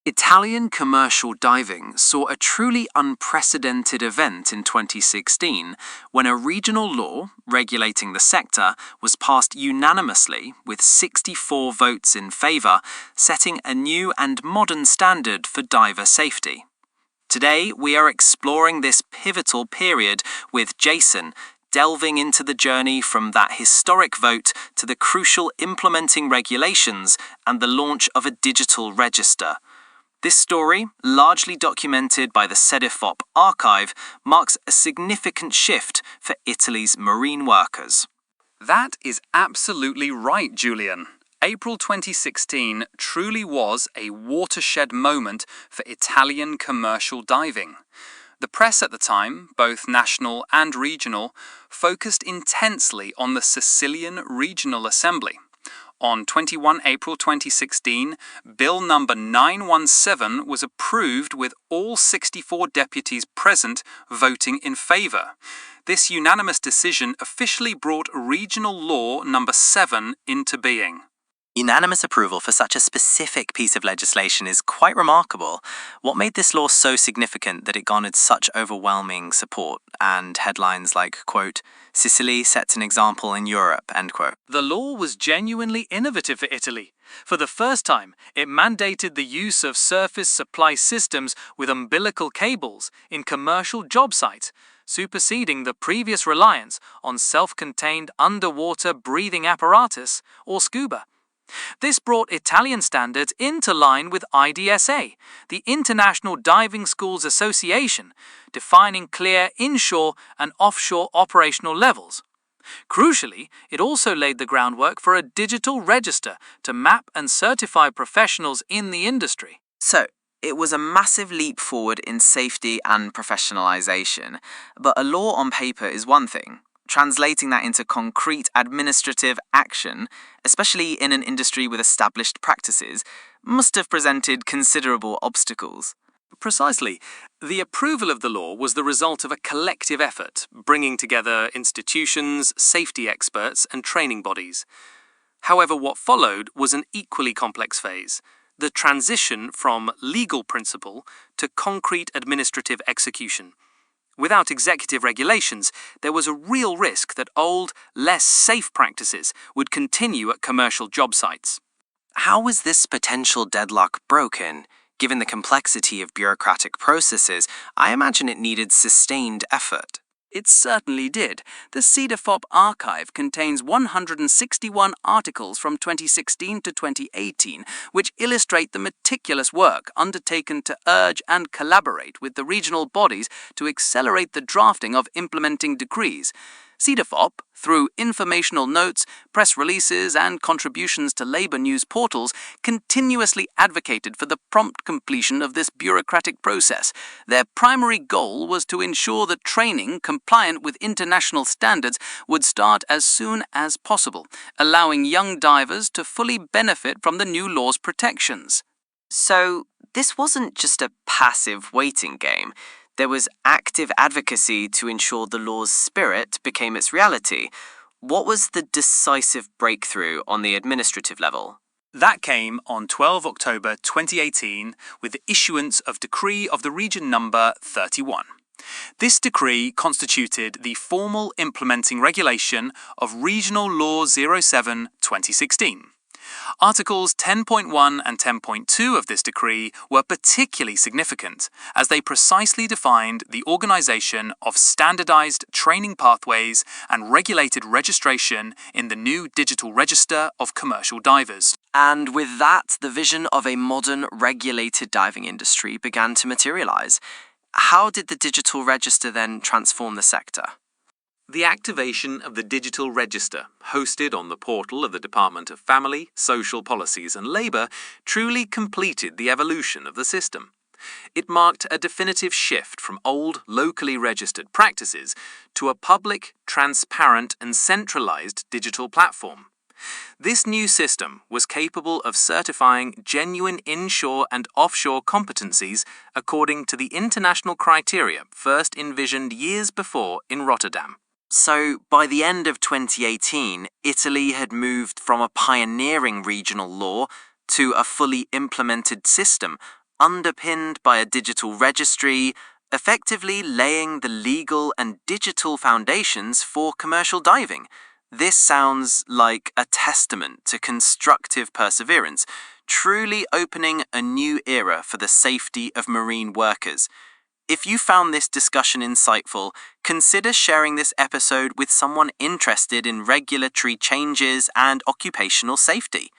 Italian commercial diving saw a truly unprecedented event in 2016 when a regional law regulating the sector was passed unanimously with 64 votes in favour, setting a new and modern standard for diver safety. Today, we are exploring this pivotal period with Jason, delving into the journey from that historic vote to the crucial implementing regulations and the launch of a digital register. This story, largely documented by the CEDIFOP archive, marks a significant shift for Italy's marine workers. That is absolutely right, Julian. April 2016 truly was a watershed moment for Italian commercial diving. The press at the time, both national and regional, focused intensely on the Sicilian Regional Assembly. On 21 April 2016, Bill number 917 was approved with all 64 deputies present voting in favour. This unanimous decision officially brought Regional Law number 7 into being. Unanimous approval for such a specific piece of legislation is quite remarkable. What made this law so significant that it garnered such overwhelming support and headlines like, quote, "Sicily sets an example in Europe," end quote? The law was genuinely innovative for Italy. For the first time, it mandated the use of surface supply systems with umbilical cables in commercial job sites, superseding the previous reliance on self-contained underwater breathing apparatus, or scuba. This brought Italian standards into line with IDSA, the International Diving Schools Association, defining clear inshore and offshore operational levels. Crucially, it also laid the groundwork for a digital register to map and certify professionals in the industry. So, it was a massive leap forward in safety and professionalization, but a law on paper is one thing. Translating that into concrete administrative action, especially in an industry with established practices, must have presented considerable obstacles. Precisely. The approval of the law was the result of a collective effort, bringing together institutions, safety experts, and training bodies. However, what followed was an equally complex phase: the transition from legal principle to concrete administrative execution. Without executive regulations, there was a real risk that old, less safe practices would continue at commercial job sites. How was this potential deadlock broken? Given the complexity of bureaucratic processes, I imagine it needed sustained effort. It certainly did. The CEDIFOP archive contains 161 articles from 2016 to 2018, which illustrate the meticulous work undertaken to urge and collaborate with the regional bodies to accelerate the drafting of implementing decrees. CEDIFOP, through informational notes, press releases, and contributions to labour news portals, continuously advocated for the prompt completion of this bureaucratic process. Their primary goal was to ensure that training compliant with international standards would start as soon as possible, allowing young divers to fully benefit from the new law's protections. So, this wasn't just a passive waiting game. There was active advocacy to ensure the law's spirit became its reality. What was the decisive breakthrough on the administrative level? That came on 12 October 2018 with the issuance of Decree of the Region Number 31. This decree constituted the formal implementing regulation of Regional Law 07/2016. Articles 10.1 and 10.2 of this decree were particularly significant, as they precisely defined the organisation of standardised training pathways and regulated registration in the new digital register of commercial divers. And with that, the vision of a modern, regulated diving industry began to materialise. How did the digital register then transform the sector? The activation of the digital register, hosted on the portal of the Department of Family, Social Policies and Labour, truly completed the evolution of the system. It marked a definitive shift from old, locally registered practices to a public, transparent and centralised digital platform. This new system was capable of certifying genuine inshore and offshore competencies according to the international criteria first envisioned years before in Rotterdam. So, by the end of 2018, Italy had moved from a pioneering regional law to a fully implemented system. underpinned by a digital registry, effectively laying the legal and digital foundations for commercial diving. This sounds like a testament to constructive perseverance, truly opening a new era for the safety of marine workers. If you found this discussion insightful, consider sharing this episode with someone interested in regulatory changes and occupational safety.